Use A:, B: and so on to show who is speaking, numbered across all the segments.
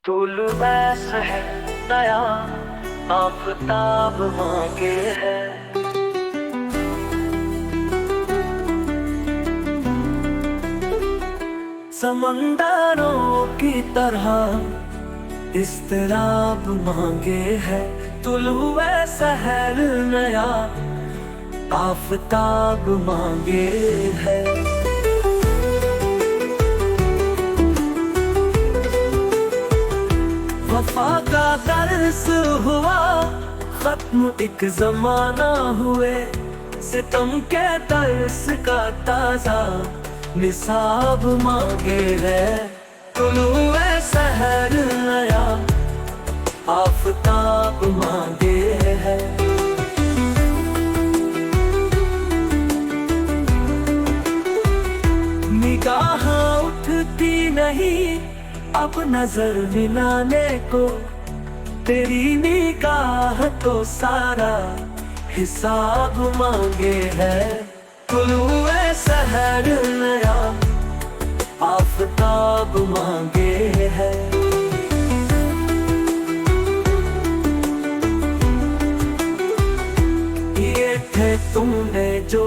A: तुलबैस है नया आफताब मांगे है। समंदरों की तरह इस्तिराब मांगे है। तुलुए सहर नया आफताब मांगे है। वफा का दर्स हुआ खत्म एक जमाना हुए। सितम के दर्स का ताजा निसाब मांगे है। तुलुए सहर नया आफताब मांगे है। निगाह उठती नहीं अब नजर मिलाने को। तेरी निगाह तो सारा हिसाब मांगे है। तुलुए सहर नया आफताब मांगे है। ये थे तुमने जो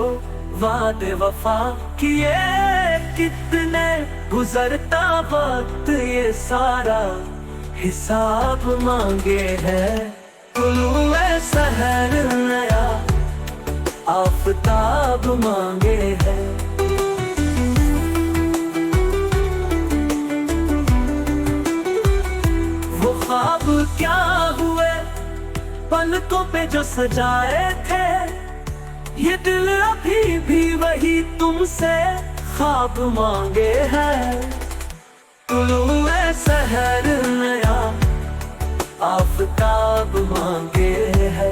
A: वादे वफा किए कितने, गुजरता वक्त ये सारा हिसाब मांगे है। तुलुए सहर नया आफताब मांगे है। वो ख्वाब क्या हुए पलकों पे जो सजाए थे। ये दिल अभी भी वही तुमसे ख्वाब मांगे है। तुलुए सहर नया आफताब मांगे है।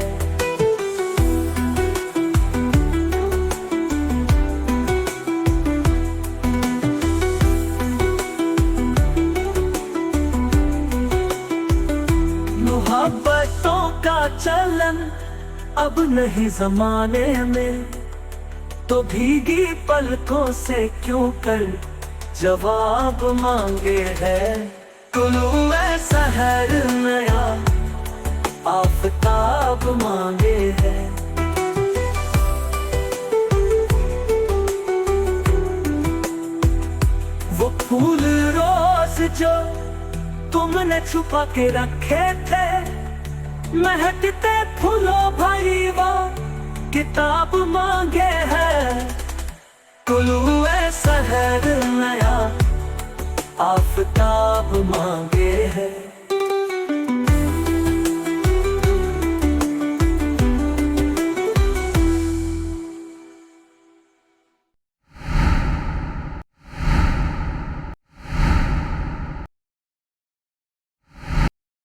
A: मोहब्बतों का चलन अब नहीं जमाने में। तो भीगी पलकों से क्यों कर जवाब मांगे है। तुलुए सहर नया आफताब मांगे है। वो फूल रोज जो तुमने छुपा के रखे थे। महकते फूलों भरी वो किताब मांगे है। तुलुए सहर नया आफताब मांगे है।